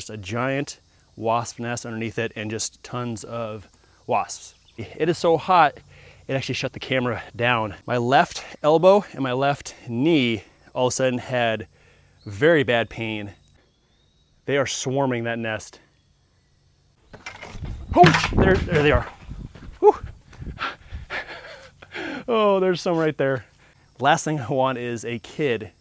Just a giant wasp nest underneath it and just tons of wasps. It is so hot, it actually shut the camera down. My left elbow and my left knee all of a sudden had very bad pain. They are swarming that nest. Oh, there they are. Whew. Oh, there's some right there. Last thing I want is a kid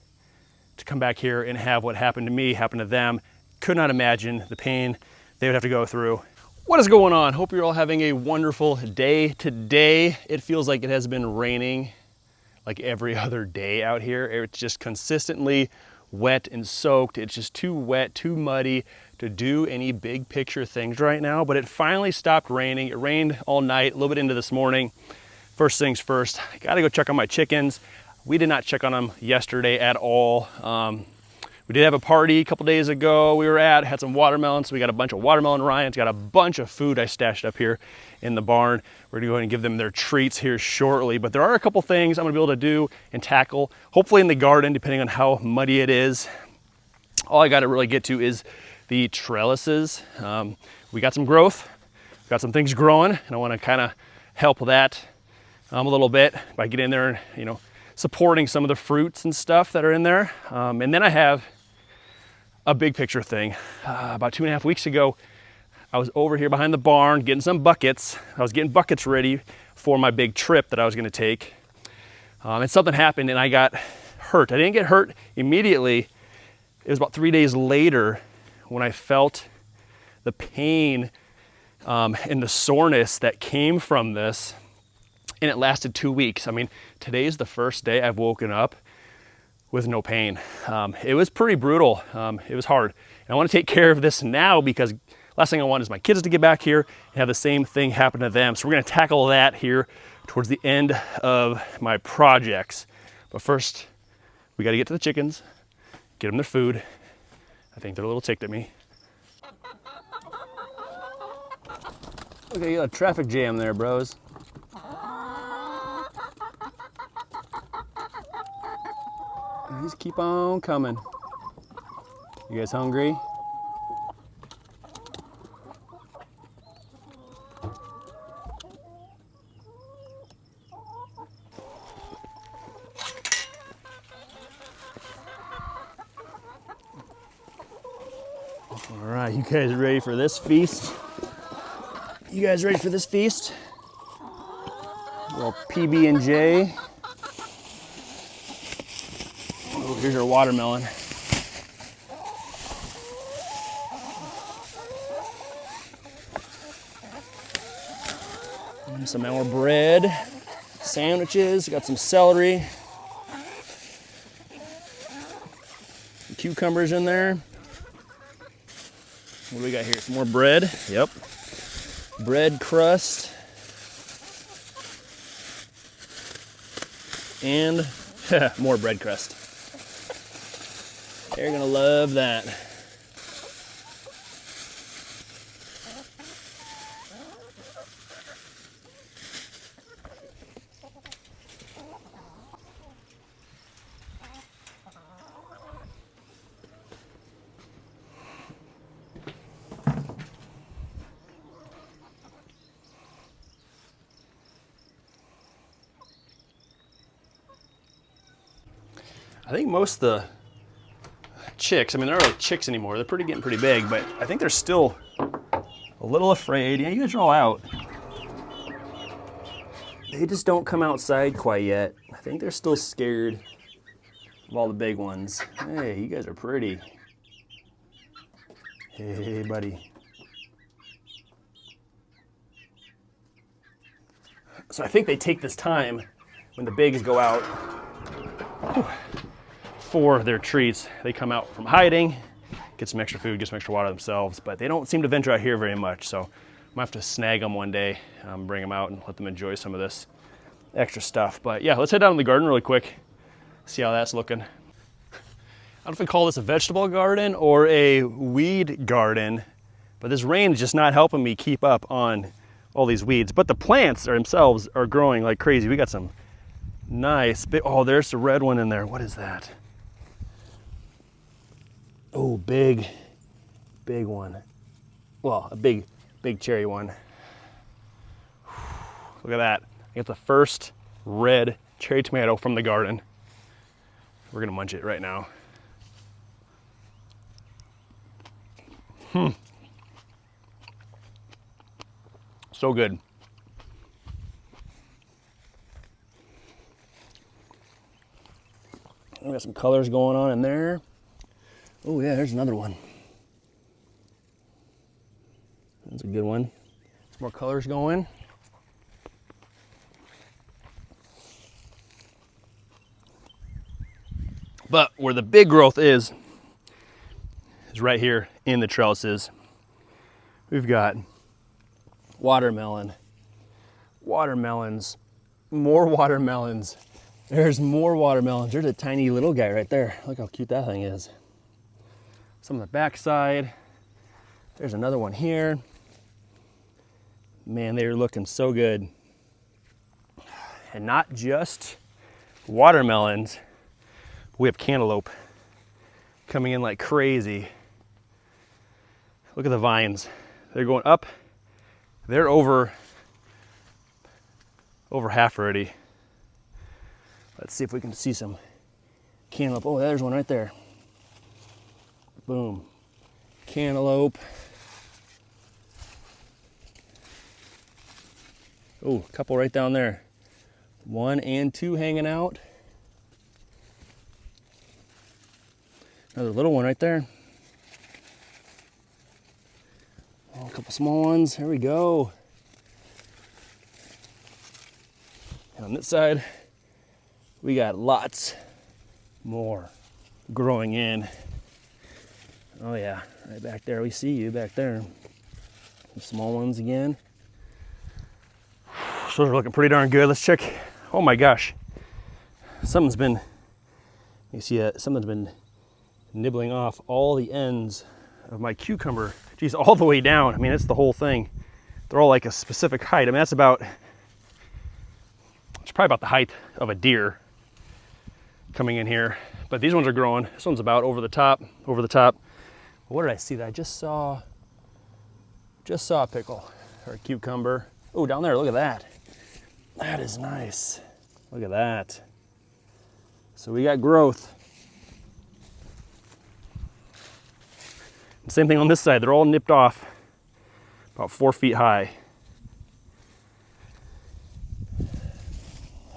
to come back here and have what happened to me happen to them. Could not imagine the pain they would have to go through. What is going on? Hope you're all having a wonderful day today. It feels like it has been raining like every other day out here. It's just consistently wet and soaked. It's just too wet, too muddy to do any big picture things right now, but it finally stopped raining. It rained all night, a little bit into this morning. First things first, I gotta go check on my chickens. We did not check on them yesterday at all. We did have a party a couple days ago. We were had some watermelons. So we got a bunch of watermelon rinds, got a bunch of food I stashed up here in the barn. We're gonna go ahead and give them their treats here shortly, but there are a couple things I'm gonna be able to do and tackle, hopefully in the garden, depending on how muddy it is. All I gotta really get to is the trellises. We got some growth, got some things growing, and I wanna kinda help that a little bit by getting in there and, you know, supporting some of the fruits and stuff that are in there. And then I have a big picture thing. About 2.5 weeks ago, I was over here behind the barn getting some buckets. I was getting buckets ready for my big trip that I was gonna take. And something happened and I got hurt. I didn't get hurt immediately. It was about 3 days later when I felt the pain and the soreness that came from this. And it lasted 2 weeks. I mean, today's the first day I've woken up with no pain. It was pretty brutal. It was hard. And I want to take care of this now because last thing I want is my kids to get back here and have the same thing happen to them. So we're going to tackle that here towards the end of my projects. But first, we got to get to the chickens, get them their food. I think they're a little ticked at me. Okay, you got a traffic jam there, bros. Just keep on coming. You guys hungry? All right, you guys ready for this feast? You guys ready for this feast? A little PB&J. Oh, here's your watermelon. And some more bread, sandwiches, got some celery, some cucumbers in there. What do we got here? Some more bread. Yep. Bread crust. And more bread crust. They're gonna love that. I think most of the chicks, I mean, they're not really chicks anymore. They're getting pretty big, but I think they're still a little afraid. Yeah, you guys are all out. They just don't come outside quite yet. I think they're still scared of all the big ones. Hey, you guys are pretty. Hey, buddy. So I think they take this time when the bigs go out for their treats. They come out from hiding, get some extra food, get some extra water themselves, but they don't seem to venture out here very much. So I'm gonna have to snag them one day, bring them out and let them enjoy some of this extra stuff. But yeah, let's head down to the garden really quick, see how that's looking. I don't know if we call this a vegetable garden or a weed garden, but this rain is just not helping me keep up on all these weeds. But the plants themselves are growing like crazy. We got some nice big, oh, there's the red one in there. What is that? Oh, big big one. Well, a big cherry one. Look at that. I got the first red cherry tomato from the garden. We're gonna munch it right now. So good. We got some colors going on in there. Oh yeah, there's another one. That's a good one. Some more colors going. But where the big growth is right here in the trellises. We've got watermelon, watermelons, more watermelons. There's more watermelons. There's a tiny little guy right there. Look how cute that thing is. Some on the backside. There's another one here. Man, they're looking so good. And not just watermelons, we have cantaloupe coming in like crazy. Look at the vines. They're going up. They're over half already. Let's see if we can see some cantaloupe. Oh, there's one right there. Boom. Cantaloupe. Oh, a couple right down there. 1 and 2 hanging out. Another little one right there. Oh, a couple small ones. There we go. And on this side, we got lots more growing in. Oh yeah, right back there. We see you back there. Some small ones again. So those are looking pretty darn good. Let's check. Oh my gosh. Something's been, you see it, something's been nibbling off all the ends of my cucumber. Geez, all the way down. I mean, it's the whole thing. They're all like a specific height. I mean, it's probably about the height of a deer coming in here. But these ones are growing. This one's about over the top. What did I see that I just saw a pickle or a cucumber. Oh, down there, look at that. That is nice. Look at that. So we got growth. Same thing on this side. They're all nipped off about 4 feet high.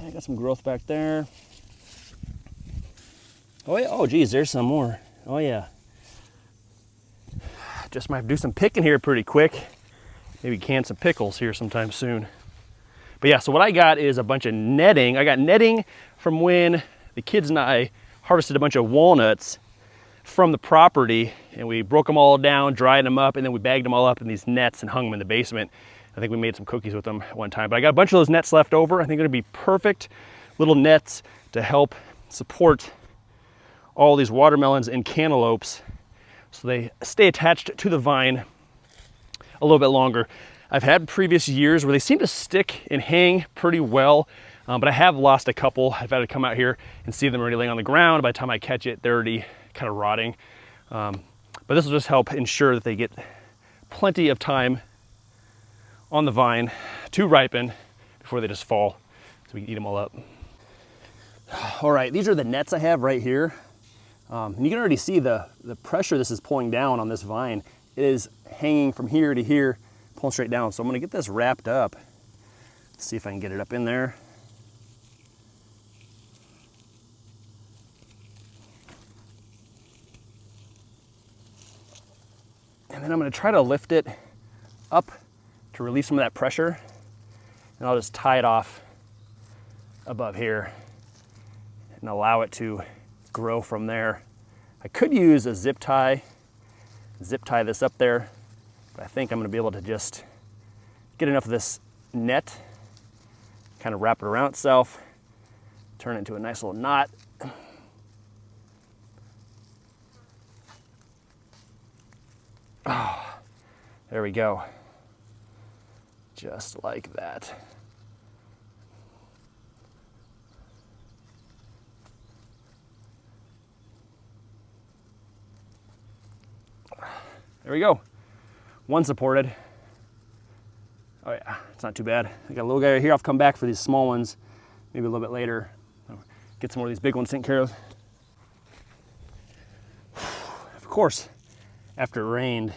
I got some growth back there. Oh yeah, oh geez, there's some more. Oh yeah. Just might do some picking here pretty quick. Maybe can some pickles here sometime soon. But yeah, so what I got is a bunch of netting. I got netting from when the kids and I harvested a bunch of walnuts from the property, and we broke them all down, dried them up, and then we bagged them all up in these nets and hung them in the basement. I think we made some cookies with them one time. But I got a bunch of those nets left over. I think they're gonna be perfect little nets to help support all these watermelons and cantaloupes so they stay attached to the vine a little bit longer. I've had previous years where they seem to stick and hang pretty well, but I have lost a couple. I've had to come out here and see them already laying on the ground. By the time I catch it, they're already kind of rotting. But this will just help ensure that they get plenty of time on the vine to ripen before they just fall, so we can eat them all up. All right, these are the nets I have right here. And you can already see the pressure this is pulling down on this vine. It is hanging from here to here, pulling straight down. So I'm gonna get this wrapped up. Let's see if I can get it up in there. And then I'm gonna try to lift it up to relieve some of that pressure. And I'll just tie it off above here and allow it to grow from there. I could use a zip tie this up there, but I think I'm gonna be able to just get enough of this net, kind of wrap it around itself, turn it into a nice little knot. Oh, there we go. Just like that. There we go. One supported. Oh yeah, it's not too bad. I got a little guy right here. I'll come back for these small ones, maybe a little bit later. Get some more of these big ones taken care of. Of course, after it rained,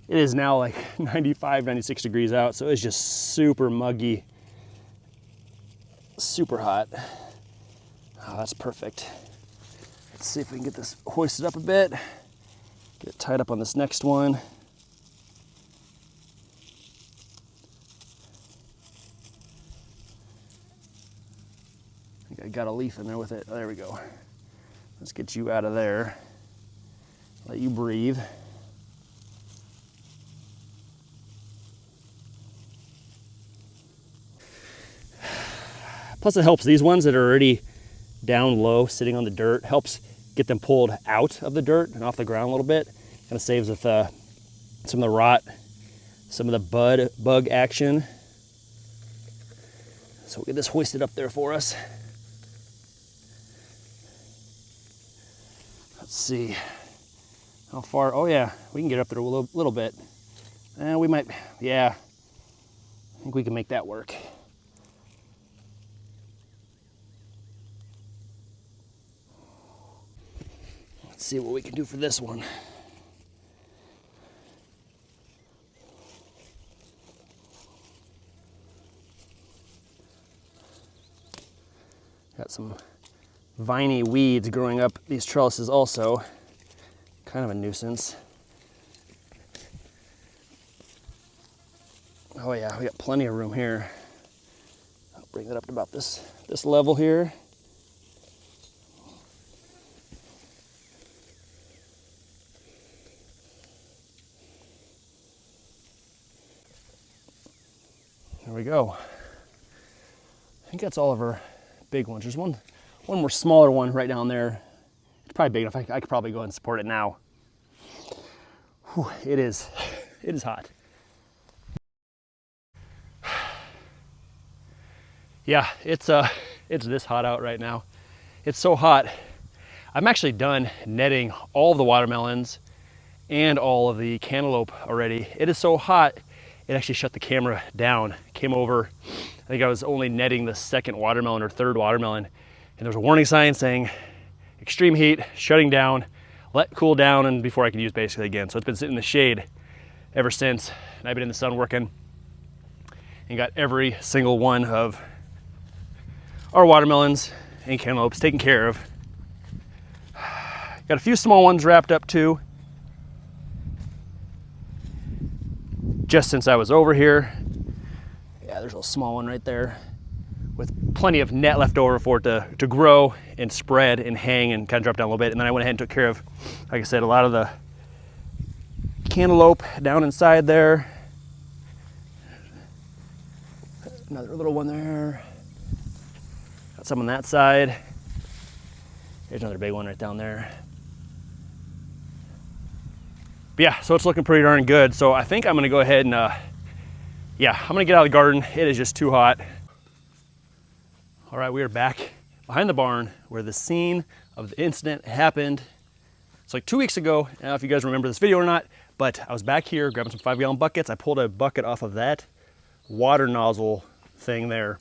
it is now like 95, 96 degrees out, so it's just super muggy, super hot. Oh, that's perfect. Let's see if we can get this hoisted up a bit. Get it tied up on this next one. I think I got a leaf in there with it. Oh, there we go. Let's get you out of there. Let you breathe. Plus it helps these ones that are already down low, sitting on the dirt, helps get them pulled out of the dirt and off the ground a little bit. Kind of saves with some of the rot, some of the bug action. So we'll get this hoisted up there for us. Let's see how far. Oh yeah, we can get up there a little bit. We might, yeah, I think we can make that work. Let's see what we can do for this one. Got some viney weeds growing up these trellises also. Kind of a nuisance. Oh yeah, we got plenty of room here. I'll bring that up to about this level here. There we go. I think that's all of our big ones. There's one more smaller one right down there. It's probably big enough. I could probably go ahead and support it now. Whew, it is hot. Yeah, it's this hot out right now. It's so hot. I'm actually done netting all of the watermelons and all of the cantaloupe already. It is so hot, it actually shut the camera down. Came over, I think I was only netting the second watermelon or third watermelon, and there was a warning sign saying extreme heat, shutting down, let cool down, and before I could use basically again. So it's been sitting in the shade ever since, and I've been in the sun working and got every single one of our watermelons and cantaloupes taken care of. Got a few small ones wrapped up too. Just since I was over here. Yeah, there's a small one right there with plenty of net left over for it to grow and spread and hang and kind of drop down a little bit. And then I went ahead and took care of, like I said, a lot of the cantaloupe down inside there. Another little one there. Got some on that side. Here's another big one right down there. But yeah, so it's looking pretty darn good. So I think I'm gonna go ahead and, yeah, I'm gonna get out of the garden. It is just too hot. All right, we are back behind the barn where the scene of the incident happened. It's like 2 weeks ago. I don't know if you guys remember this video or not, but I was back here grabbing some 5-gallon buckets. I pulled a bucket off of that water nozzle thing there.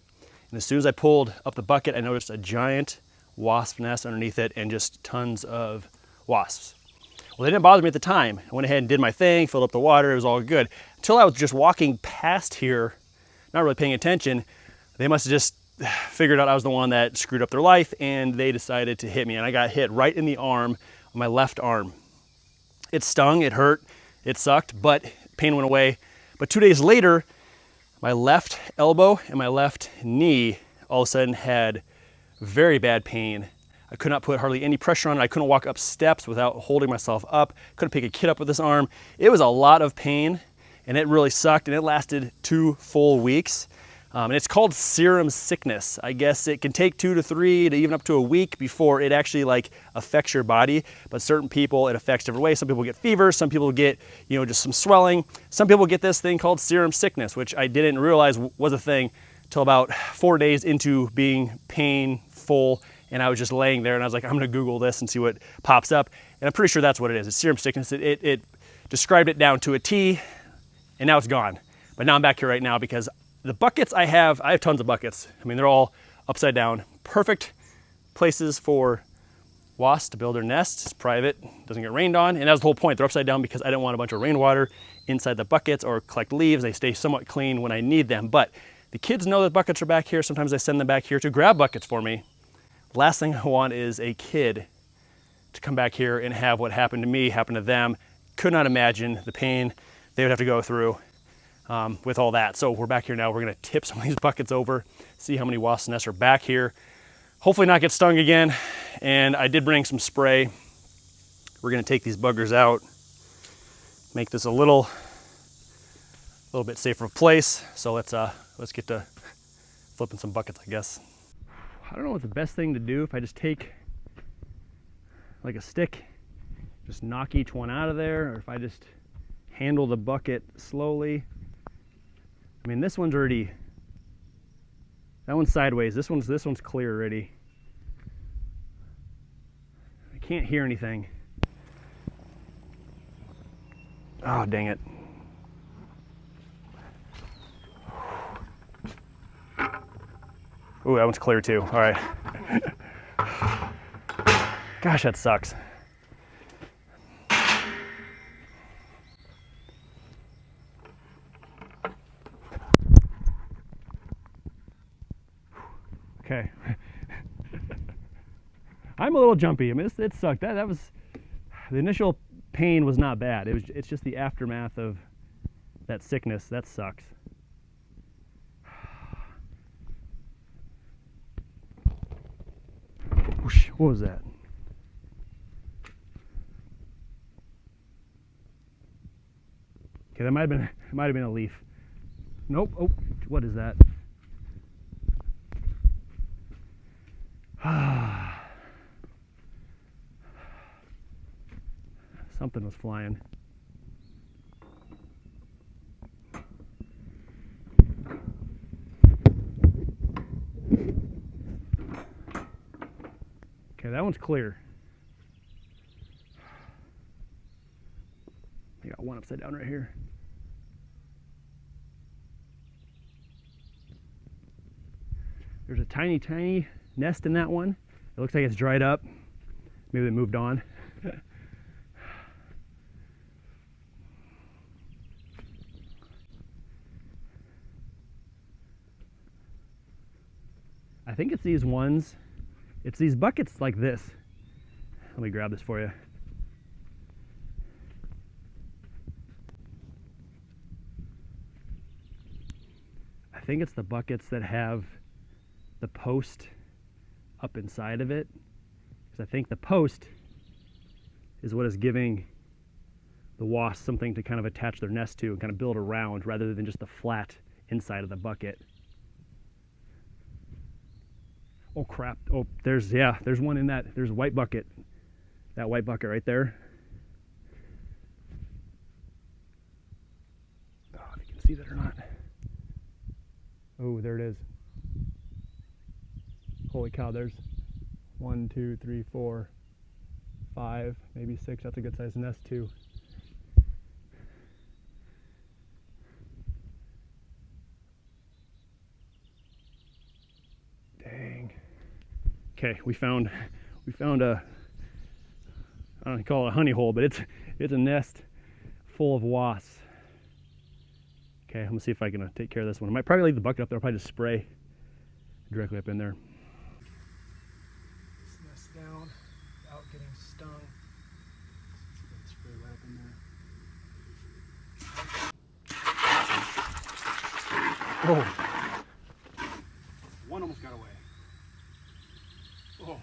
And as soon as I pulled up the bucket, I noticed a giant wasp nest underneath it and just tons of wasps. Well, they didn't bother me at the time. I went ahead and did my thing, filled up the water, it was all good. Until I was just walking past here, not really paying attention. They must have just figured out I was the one that screwed up their life, and they decided to hit me. And I got hit right in the arm, on my left arm. It stung, it hurt, it sucked, but pain went away. But 2 days later, my left elbow and my left knee all of a sudden had very bad pain. I could not put hardly any pressure on it. I couldn't walk up steps without holding myself up. Couldn't pick a kid up with this arm. It was a lot of pain, and it really sucked, and it lasted 2 full weeks. And it's called serum sickness. I guess it can take 2 to 3 to even up to a week before it actually like affects your body. But certain people, it affects different ways. Some people get fever, some people get, you know, just some swelling. Some people get this thing called serum sickness, which I didn't realize was a thing till about 4 days into being painful. And I was just laying there and I was like, I'm gonna Google this and see what pops up. And I'm pretty sure that's what it is. It's serum sickness. It described it down to a T, and now it's gone. But now I'm back here right now because the buckets I have tons of buckets. I mean, they're all upside down. Perfect places for wasps to build their nests. It's private, doesn't get rained on, and that was the whole point. They're upside down because I didn't want a bunch of rainwater inside the buckets or collect leaves. They stay somewhat clean when I need them. But the kids know that buckets are back here. Sometimes I send them back here to grab buckets for me. Last thing I want is a kid to come back here and have what happened to me happen to them. Could not imagine the pain they would have to go through with all that. So we're back here now. We're gonna tip some of these buckets over, see how many wasp nests are back here. Hopefully not get stung again. And I did bring some spray. We're gonna take these buggers out, make this a little bit safer of place. So let's get to flipping some buckets, I guess. I don't know what's the best thing to do. If I just take like a stick, just knock each one out of there, or if I just handle the bucket slowly. I mean, this one's already, that one's sideways. This one's clear already. I can't hear anything. Oh, dang it. Ooh, that one's clear too. All right. Gosh, that sucks. Okay. I'm a little jumpy. I mean, it sucked. That was, the initial pain was not bad. It's just the aftermath of that sickness. That sucks. Whoosh, what was that? Okay, that might have been a leaf. Nope. Oh, what is that? Something was flying. Okay, that one's clear. I got one upside down right here. There's a tiny, tiny nest in that one. It looks like it's dried up. Maybe they moved on. I think it's these ones. It's these buckets like this. Let me grab this for you. I think it's the buckets that have the post up inside of it. Because I think the post is what is giving the wasp something to kind of attach their nest to and kind of build around rather than just the flat inside of the bucket. Oh crap. Oh, there's one in that. There's a white bucket. That white bucket right there. Oh, if you can see that or not. Oh, there it is. Holy cow, there's 1, 2, 3, 4, 5, maybe 6. That's a good sized nest too. Dang. Okay, we found a, I don't call it a honey hole, but it's a nest full of wasps. Okay, I'm gonna see if I can take care of this one. I might probably leave the bucket up there. I'll probably just spray directly up in there. This nest down without getting stung. Spray right up in there. Oh, one almost got away. Oh.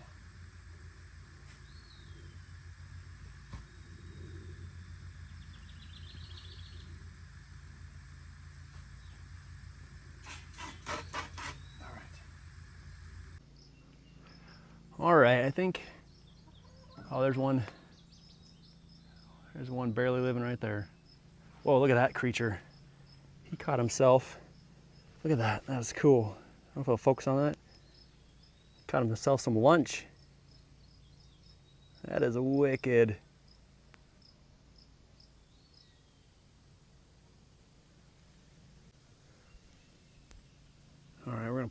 All right, I think, oh, there's one barely living right there. Whoa, look at that creature. He caught himself. Look at that, that's cool. I don't know if I'll focus on that. Caught himself some lunch. That is wicked.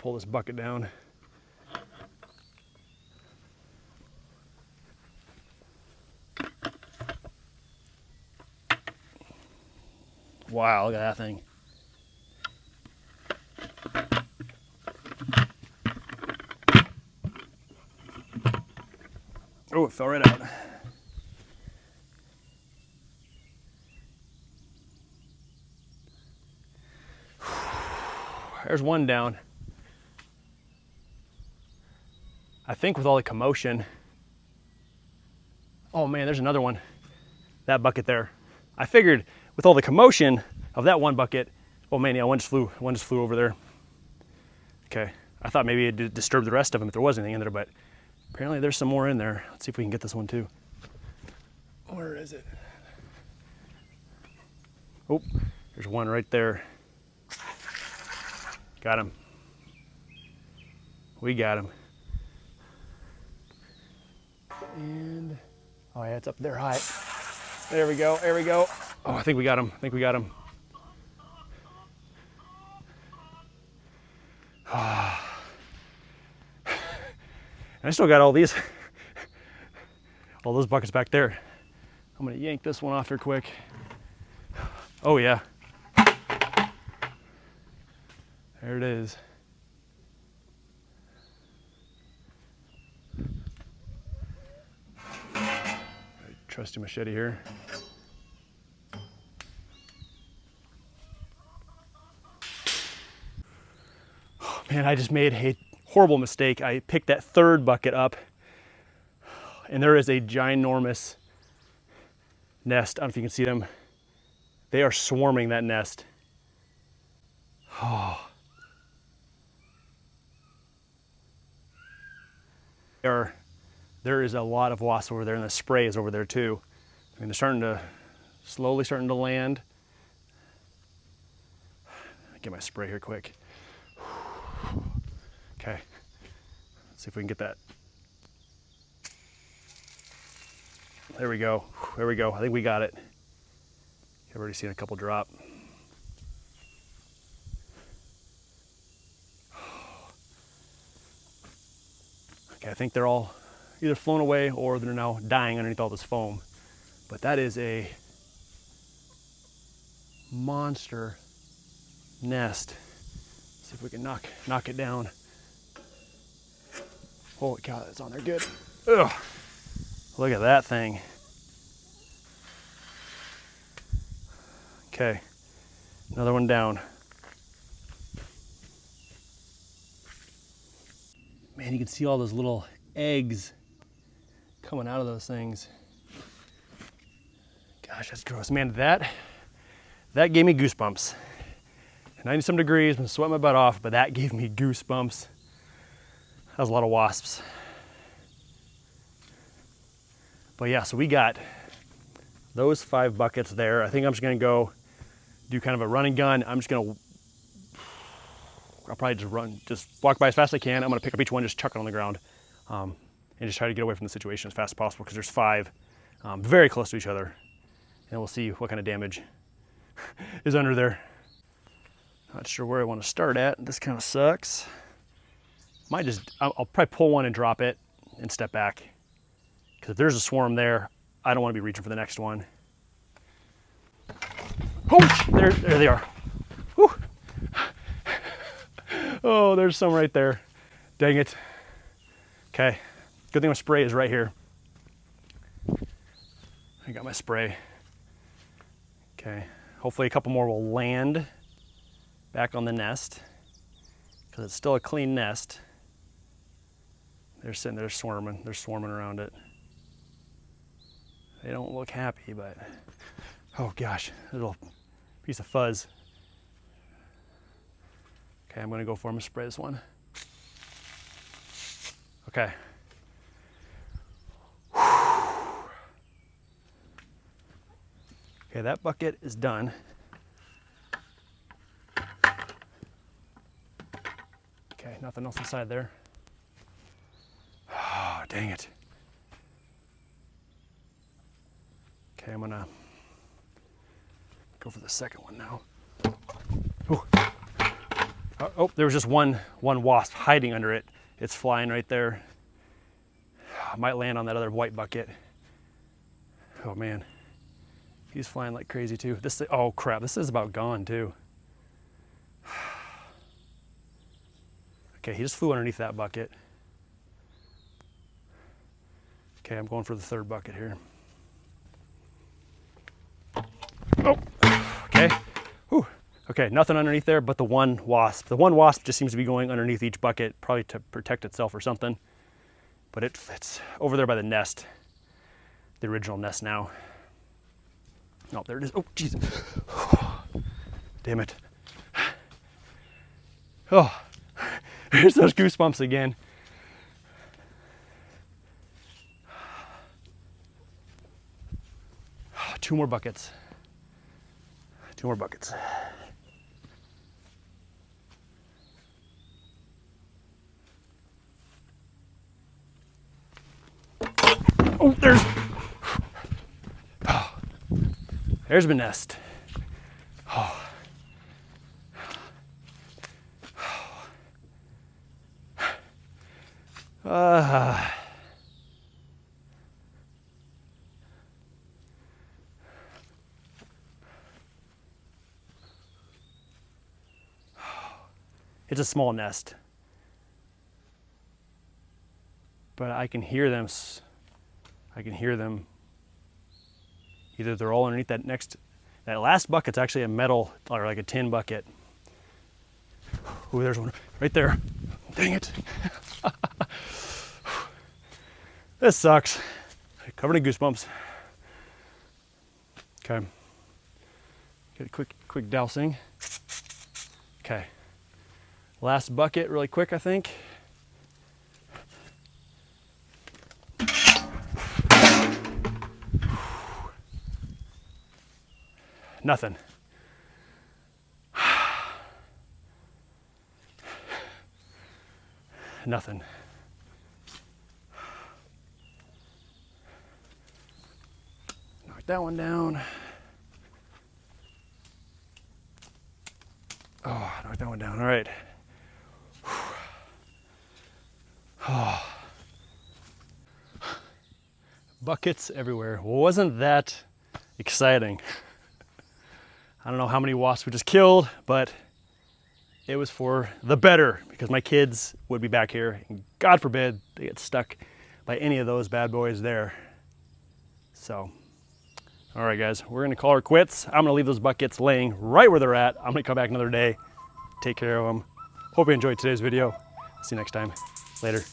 pull this bucket down. Wow, look at that thing. Oh, it fell right out. There's one down. I think with all the commotion. Oh man, there's another one. That bucket there. I figured with all the commotion of that one bucket, oh man, yeah, one just flew over there. Okay, I thought maybe it disturbed the rest of them if there was anything in there, but apparently there's some more in there. Let's see if we can get this one too. Where is it? Oh, there's one right there. Got him. We got him. And, oh yeah, it's up there high. There we go, there we go. Oh, I think we got him, I think we got him. And I still got all these, all those buckets back there. I'm gonna yank this one off here quick. Oh yeah. There it is. Trusty machete here. Oh, man, I just made a horrible mistake. I picked that third bucket up, and there is a ginormous nest. I don't know if you can see them. They are swarming that nest. Oh. There is a lot of wasps over there, and the spray is over there too. I mean, they're slowly starting to land. Get my spray here quick. Okay, let's see if we can get that. There we go, there we go. I think we got it. I've already seen a couple drop. Okay, I think they're all either flown away or they're now dying underneath all this foam. But that is a monster nest. See if we can knock it down. Holy cow, that's on there good. Ugh. Look at that thing. Okay, another one down. Man, you can see all those little eggs coming out of those things. Gosh, that's gross. Man, that gave me goosebumps. 90 some degrees, I'm sweating my butt off, but that gave me goosebumps. That was a lot of wasps. But yeah, so we got those 5 buckets there. I think I'm just gonna go do kind of a run and gun. I'll probably just walk by as fast as I can. I'm gonna pick up each one, just chuck it on the ground, and just try to get away from the situation as fast as possible because there's 5 very close to each other. And we'll see what kind of damage is under there. Not sure where I want to start at. This kind of sucks. I'll probably pull one and drop it and step back. Because if there's a swarm there, I don't want to be reaching for the next one. Oh, there they are. Whew. Oh, there's some right there. Dang it. Okay, good thing my spray is right here. I got my spray. Okay, hopefully a couple more will land back on the nest because it's still a clean nest. They're sitting there swarming. They're swarming around it. They don't look happy, but oh gosh, a little piece of fuzz. Okay, I'm gonna go for them and spray this one. Okay. Okay, that bucket is done. Okay, nothing else inside there. Oh, dang it. Okay, I'm gonna go for the second one now. Ooh. Oh, there was just one wasp hiding under it. It's flying right there. I might land on that other white bucket. Oh man, he's flying like crazy too. This, oh crap, this is about gone too. Okay, he just flew underneath that bucket. Okay, I'm going for the third bucket here. Oh, okay. Whew. Okay, nothing underneath there but the one wasp. The one wasp just seems to be going underneath each bucket, probably to protect itself or something. But it's over there by the nest, the original nest now. Oh, there it is. Oh, jeez. Damn it. Oh, there's those goosebumps again. Two more buckets. Two more buckets. Oh, there's my nest. Oh. It's a small nest, but I can hear them. I can hear them. Either they're all underneath that last bucket's actually a metal or like a tin bucket. Oh, there's one right there. Dang it. This sucks. Covered in goosebumps. Okay. Get a quick dousing. Okay. Last bucket really quick, I think. Nothing. Nothing. Knock that one down. Oh, knock that one down. All right. Oh. Buckets everywhere. Wasn't that exciting? I don't know how many wasps we just killed, but it was for the better because my kids would be back here and God forbid they get stuck by any of those bad boys there. So, all right guys, we're gonna call her quits. I'm gonna leave those buckets laying right where they're at. I'm gonna come back another day, take care of them. Hope you enjoyed today's video. See you next time. Later.